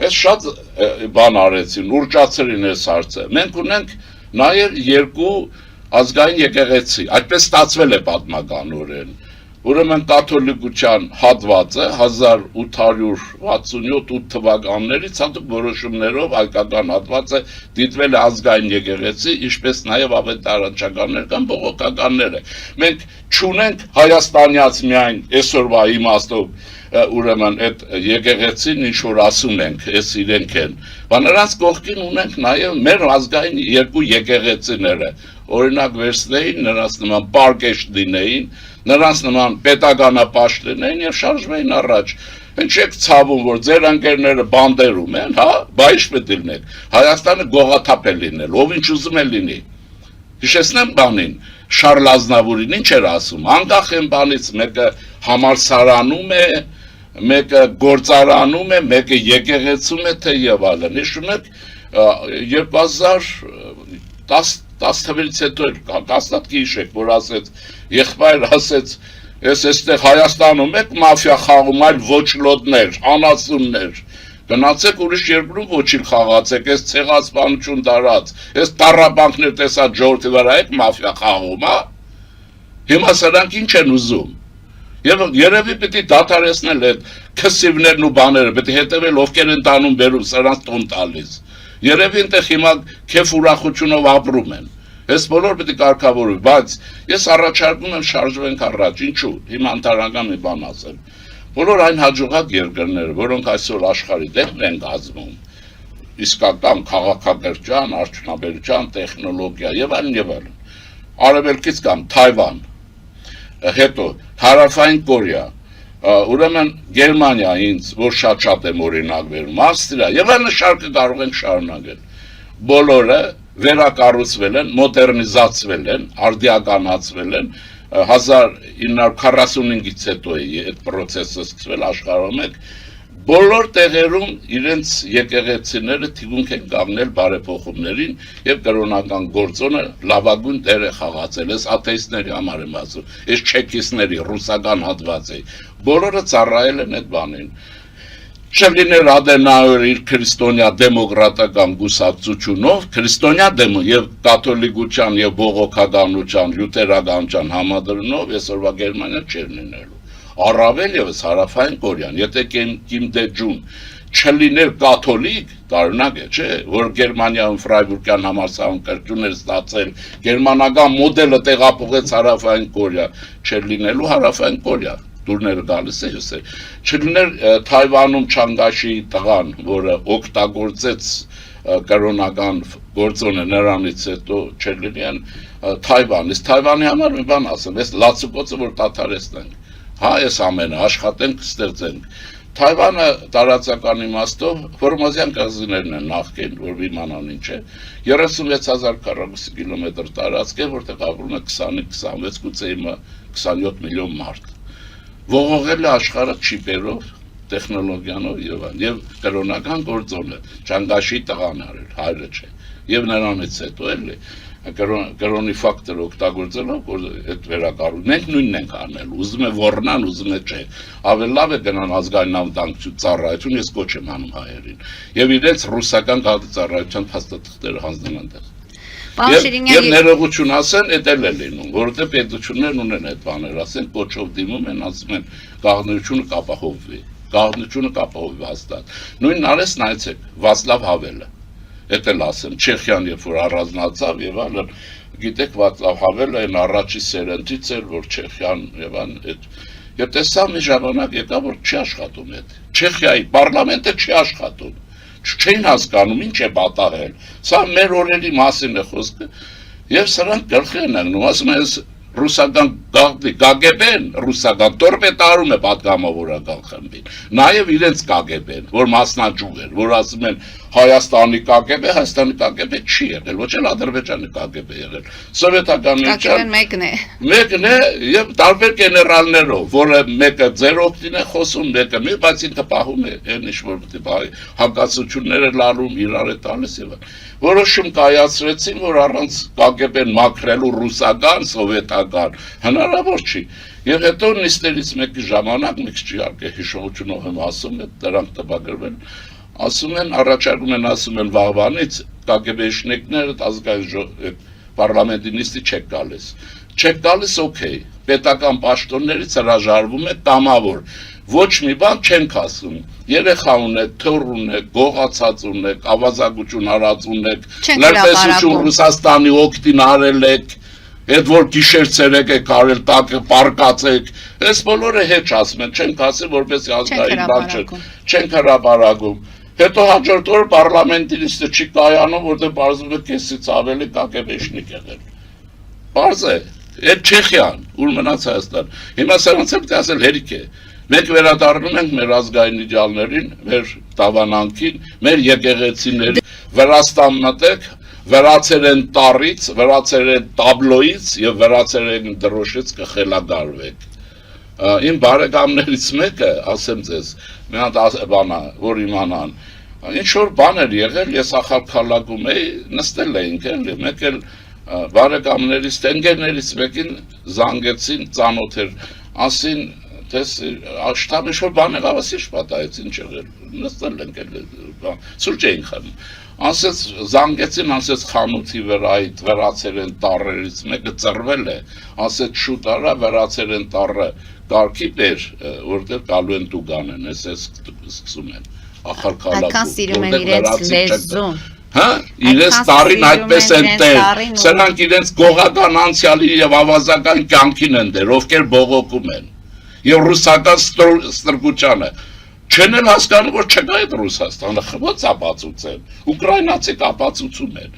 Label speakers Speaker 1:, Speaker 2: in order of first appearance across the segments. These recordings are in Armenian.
Speaker 1: Այս շատ բան արեցին, ուռճացրին այս հարցը։ Մենք ունենք նաև երկու ազգային եկեղեցի, այդպես ստացվել է պատմականորեն։ Ուրեմն կաթոլիկության հատվածը 1867-8 թվականներից հատուկ որոշումներով հայկական հատվածը դիտվել է ազգային եկեղեցի, ինչպես նաև ավետարանչականներ կամ բողոքականները։ Մենք չունենք հայաստանյաց միայն այսօրվա իմաստով ուրեմն այդ եկեղեցին ինչ որ ասում ենք, այս իրենք են։ Բայց նրանց կողքին ունենք նաև մեր ազգային երկու եկեղեցիները, օրինակ վերցնեին, նրանց նման պարկեշ լինեին, նրանց նման պետականապաշտ լինեին եւ շարժվեին առաջ։ Ինչ եք ցավում, որ ձեր ընկերները բանդերում են, հա, բա ի՞նչ պետք է լինեք։ Հայաստանը գողաթափ է լինել, ով ինչ ուզում է լինի։ Հիշեցնեմ բանին, Շարլ Ազնավուրին ինչ էր ասում, անկախ այն բանից մեկը համալսարանում է, մեկը գործարանում է, մեկը եկեղեցում է, թե եւ այլն։ Հիշում եք 2010 թվականից հետո հաստատ կհիշեք, որ ասեց, եղբայր ասեց, ես այստեղ Հայաստանում եք մաֆիա խաղում, այլ ոչ լոդներ, անասուններ։ Գնացեք ուրիշ երկրում ոչինչ խաղացեք, այս ցեղասպանություն դարած, այս տառապանքներ տեսած ժողովրդի վրա եք մաֆիա խաղում, հա։ Հիմա սրանք ինչ են ուզում։ Եվ երևի պետք է դադարեցնել այդ քսիվներն ու բաները, պետք է հետևել ովքեր են տանում բերում, սրանց տուն տալիս։ Երևի այնտեղ հիմա քեֆ ուրախությունով ապրում են։ Այս բոլոր պետք է կարգավորվի, բայց ես առաջարկում եմ շարժվենք առաջ, ինչու։ Հիմա ընդհանրական մի բան ասեմ։ Բոլոր այն հաջողակ երկրները, որոնք այսօր աշխարհի դեմ են գազվում, իսկական քաղաքակրթության, արդյունաբերության, տեխնոլոգիա եւ այլն, արևելքից կամ Թայվան, հետո Հարավային Կորեա, ուրեմն Գերմանիա ինձ, որ շատ եմ օրինակ վերում, Ավստրիա եւ այլն շարքը կարող են շարունակել։ Բոլորը վերակառուցվել են, մոդեռնիզացվել են, արդիականացվել են 1945-ից հետո է այդ process-ը սկսվել աշխարհում եք, բոլոր տեղերում իրենց եկեղեցիները թիվունք են կանգնել բարեփոխումներին եւ կրոնական գործոնը լավագույն դեր է խաղացել, այս աթեիստների համար եմ ասում, այս չեկիստների ռուսական հատվածի, բոլորը ծառայել են այդ բանին։ Չլիներ Ադենաուեր իր քրիստոնյա դեմոկրատական գուսակցությունով, քրիստոնյա եւ կաթոլիկության եւ բողոքականության, լյութերականության համադրումով այսօրվա Գերմանիա չէր լինելու։ Առավել եւս Հարավային Կորեան, եթե Կիմ Դե-ջուն չլիներ կաթոլիկ, տարօրինակ է, չէ, որ Գերմանիայում Ֆրայբուրգյան համալսարանում կրթություն էր ստացել, գերմանական մոդելը տեղափոխեց Հարավային Կորեա, չէր լինելու Հարավային Կորեա։ Դուրները գալիս է, ես է, չլիներ Թայվանում Չանգաշի տղան, որը օգտագործեց կրոնական գործոնը նրանից հետո չէր լինեն Թայվան, իսկ Թայվանի համար մի բան ասեմ, ես լացուկոցը որ դադարեցնենք, հա, ես ամենը աշխատենք, ստեղծենք, Թայվանը տարածական իմաստով Ֆորմոզյան կղզիներն են նախկին, որ իմանան ինչ է, 36,000 քառակուսի կիլոմետր տարածք է, որտեղ ապրում է 20-26, գուցե հիմա 27 միլիոն մարդ։ Ողողել է աշխարհը չիպերով, տեխնոլոգիանով եւ կրոնական գործոնը, Չանգաշի տղան արել, հայրը չէ, եւ նրանից հետո էլի կրոնի ֆակտորը օգտագործելով այդ վերակառուցում, մենք նույնն ենք անել, ուզում է ոռնան, ուզում է չէ, ավելի լավ է գնան ազգային անվտանգություն ծառայություն, ես կոչ եմ անում հայերին, եւ իրենց ռուսական գաղտնիծառայության փաստաթղթերը հանձնեն այնտեղ։ Եվ ներողություն ասեն, էդ էլ է լինում, որովհետև պետություններն ունեն այդ բաներ, ասեն, կոչով դիմում են, ասում են, գաղտնիությունը կապահովվի հաստատ։ Նույնն արես նայեցեք, Վացլավ Հավելը, էդ էլ ասեմ, Չեխիան երբ որ առանձնացավ եւ այլն, գիտեք Վացլավ Հավելը այն առաջի սերնդից էր, որ Չեխիան եւ այլն այդ եւ տեսա մի ժամանակ եկա, որ չի աշխատում այդ։ Չեխիայի պարլամենտը չի աշխատում։ Չեն հասկանում ինչ է պատահել, սա մեր օրերի մասին է խոսքը, եւ սրանք գլխի են ընկնում, ասում են ռուսական KGB-ն, ռուսական տորպեդարում է պատգամավորական խմբին, նաեւ իրենց KGB-ն, որ մասնաճյուղ էր, որ ասում են Հայաստանի KGB, Հայաստանի KGB չի եղել, ոչ էլ Ադրբեջանի KGB եղել, սովետական միության մեկն է եւ տարբեր գեներալներով, որը մեկը ձեր օգտին է խոսում, մեկը մի, բայց ինքը պահում է այն ինչ որ հակասությունները լարում իրար է տալիս եւ որոշում կայացրեցին, որ առանց KGB-ն մաքրելու ռուսական, սովետական հնարավոր չի։ Եվ հետո նիստերից մեկի ժամանակ, մի քիչ իհարկե հիշողությունով եմ ասում, դրանք տպագրվել, ասում են առաջարկում են ասում են վաղվանից կագեբեշնիկները ազգային պարլամենտի նիստի չեք գալիս։ Չեք գալիս, օքեյ, պետական պաշտոններից հրաժարվում եք կամավոր, ոչ մի բան չենք ասում, երեխա ունեք, թոռ ունեք, գողացած ունեք, ավազակություն արած ունեք, լրտեսություն Ռուսաստանի օգտին արել եք, այդ որ գիշեր-ցերեկ եք արել, տակը պարկացեք, այս բոլորը հեչ ասում են, չենք ասի, որպեսզի ազգային բան չենք հրապարակում։ Հետո հաջորդ օրը պարլամենտի նիստը չի կայանում, որտեղ բարձվում է կեսից ավելի կագեբեշնիկ եղել։ Բարձ է, այդ Չեխիան, ուր մնաց Հայաստան։ Հիմա սրանց եմ ասել հերիք է։ Մենք վերադառնում ենք մեր ազգային իդեալներին, մեր տավանանքին, մեր եկեղեցիներին, Վրաստան մտեք, վրացեր են տարից, վրացեր են տաբլոից եւ վրացեր են դրոշից կխելագարվեք։ Իմ բարեկամներից մեկը, ասեմ ձեզ, մի հատ բան է, որ իմանան, ինչ որ բան էր եղել, ես Ախալքալակում էի, նստել էինք, էլի, մեկ էլ բարեկամներից, ընկերներից մեկին զանգեցին, ծանոթ էր, ասին, տես աշտամ ինչ որ բան եղավ, ասի շպատայեց, ինչ եղել, նստել ենք, սուրճ էինք խմում, ասեց զանգեցին, ասեց խանութի վրա այդ վրացեր են տառերից մեկը ծռվել է, ասեց շուտ արա վրացեր են տառը կարգի բեր, որտեղ գալու են տուգան են, ես սկսում են, Ախալքալակում,
Speaker 2: այդքան սիրում են իրենց լեզուն,
Speaker 1: հա, իրենց տարին այդպես են տեր, սրանք իրենց գողական անցյալի և ավազական կյանքին են դեր, ովքեր բողոքում են, և ռուսական ստրկությանը, չեն էլ հասկանում, որ չկա այդ Ռուսաստանը, ոնց ապացուցեն, ուկրաինացիք ապացուցում են,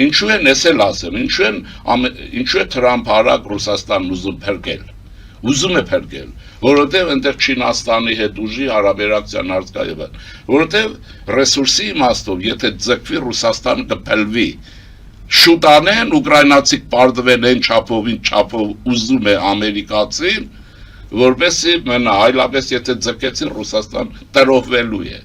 Speaker 1: ինչու են ես էլ ասեմ, ինչու է Թրամփ արագ Ռուսաստանն ուզում է փրկել, որովհետև այնտեղ Չինաստանի հետ ուժի հարաբերակցության արկայով են, որովհետև ռեսուրսի իմաստով, եթե ձգվի Ռուսաստանը կփլվի, շուտ անեն, ուկրաինացիք պարտվեն այն չափով ուզում է ամերիկացին, որպեսզի մնա, այլապես եթե ձգեցին Ռուսաստան տրոհվելու է։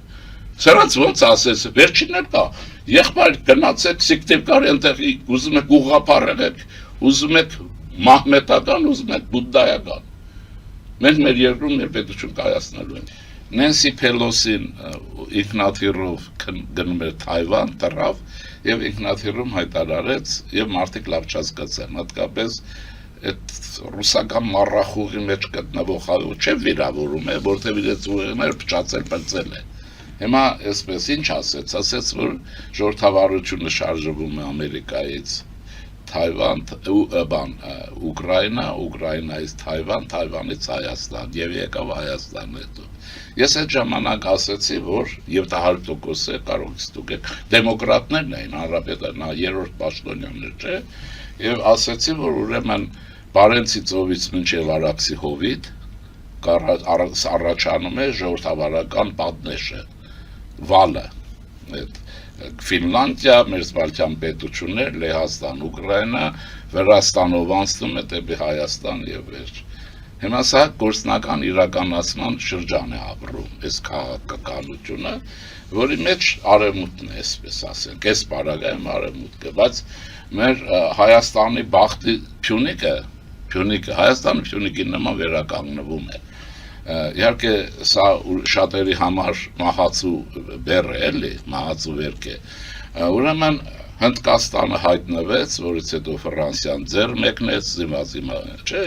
Speaker 1: Սրանց ոնց ասես, վերջինն էլ կա, եղբայր գնացեք Սիկտեմբեր այնտեղ ուզում եք ուղղափառ եղեք, ուզում եք մահմետական, ուզում եք բուդդայական։ Մենք մեր երկրում մեր պետություն կայացնելու ենք։ Նենսի Փելոսին ինքնաթիռով գնում էր Թայվան, տրավ եւ ինքնաթիռում հայտարարեց եւ մարդիկ լավ չհասկացան, հատկապես այդ ռուսական մառախուղի մեջ գտնվող հայը չէ վիրավորում է, որտեղ իրենց ուղիղները փչացել է։ Հիմա այսպես ինչ ասեց, որ ժողովրդավարությունը շարժվում է Ամերիկայից Թայվան, Ուկրաինա, Ուկրաինայից Թայվան, Թայվանից Հայաստան եւ եկավ Հայաստան հետո։ Ես այդ ժամանակ ասեցի, որ եւ դա 100% է, կարող եք ստուգել, դեմոկրատներն էին, հանրապետական երրորդ պաշտոնյաներ, չէ, եւ ասեցի, որ ուրեմն Բարենցի ծովից մինչև Արաքսի հովիտ առաջանում է ժողովրդավարական պատնեշը, վալը, Ֆինլանդիա, Մերձբալթյան պետություններ, Լեհաստան, Ուկրաինա, Վրաստանով անցնում է դեպի Հայաստան եւ վերջ։ Հիմա սա գործնական իրականացման շրջան է ապրում, այս քաղաքականությունը, որի մեջ արևմուտքն է, այսպես ասենք, այս պարագայում արևմուտքը, բայց մեր Հայաստանի բախտի Փյունիկը, Հայաստանը Փյունիկի նման վերականգնվում է։ Իհարկե սա շատերի համար մահացու բեռ է, էլի, մահացու վերք է։ Ուրեմն Հնդկաստանը հայտնվեց, որից հետո Ֆրանսիան ձեռ մեկնեց, զիմա, չէ,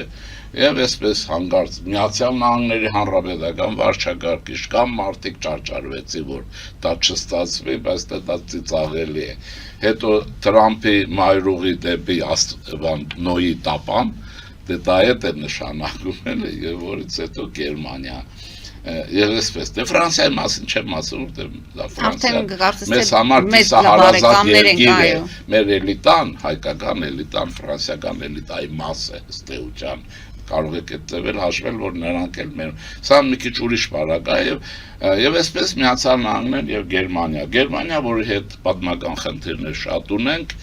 Speaker 1: եւ այսպես հանգարց Միացյալ Նահանգների Հանրապետական վարչակարգ իշխան մարդիկ ճարճարվեցի, որ դա չստացվի, բայց դա ծիծաղելի է։ Հետո Թրամփի մայրուղի դեպի Նոյի տապան, դա է նշանակում է, եւ որից հետո Գերմանիա եւ այսպես դե Ֆրանսիայի մասին չեմ ասում, դա Ֆրանսիա մեզ համար կիսահարազատ երկիր է, մեր էլիտան, հայկական էլիտան, ֆրանսիական էլիտայի մաս է ըստեյության, կարող եք հետևել, հաշվել, որ նրանք էլ մեր, սա մի քիչ ուրիշ պարագա եւ այսպես Միացյալ Նահանգներ եւ Գերմանիա, որի հետ պատմական խնդիրներ շատ ունենք,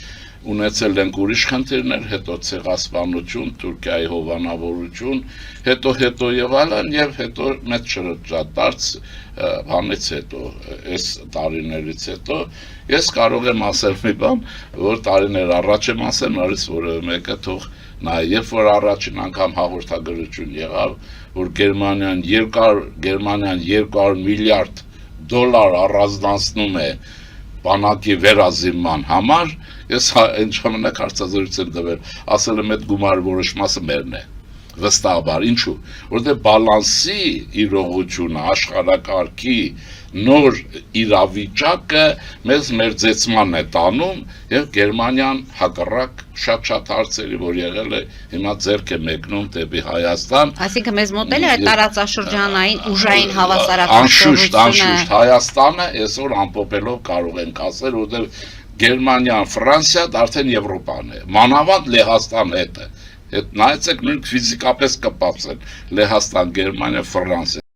Speaker 1: ունեցել ենք ուրիշ խնդիրներ, հետո ցեղասպանություն, Թուրքիայի հովանավորություն, հետո եւ այլն եւ հետո մեծ շրջադարձ բանից հետո, այս տարիներից հետո ես կարող եմ ասել մի բան, որ տարիներ առաջ եմ ասել, նորից որևէ մեկը թող նայ, երբ որ առաջին անգամ հաղորդագրություն եղավ, որ Գերմանիան 200 միլիարդ դոլար առանձնացնում է բանակի վերազինման համար, ես այն ժամանակ հարցազրույց եմ տվել, ասել եմ այդ գումարը որոշ մասը մերն է, վստահաբար, ինչու, որտեղ բալանսի իրողությունը, աշխարհակարգի նոր իրավիճակը մեզ մերձեցման է տանում եւ Գերմանիան հակառակ շատ հարցերի, որ եղել է, հիմա ձեռք է մեկնում դեպի Հայաստան։
Speaker 2: Այսինքն մեզ մոտել է այդ տարածաշրջանային ուժային հավասարակշռությունը։
Speaker 1: Անշուշտ Հայաստանը այսօր ամփոփելով կարող ենք ասել, որտեղ Գերմանիան, Ֆրանսիան արդեն Եվրոպան է, մանավանդ Լեհաստան հետ է։ Այդ նայեցեք նույն ֆիզիկապես կպած են Լեհաստան, Գերմանիա, Ֆրանսիա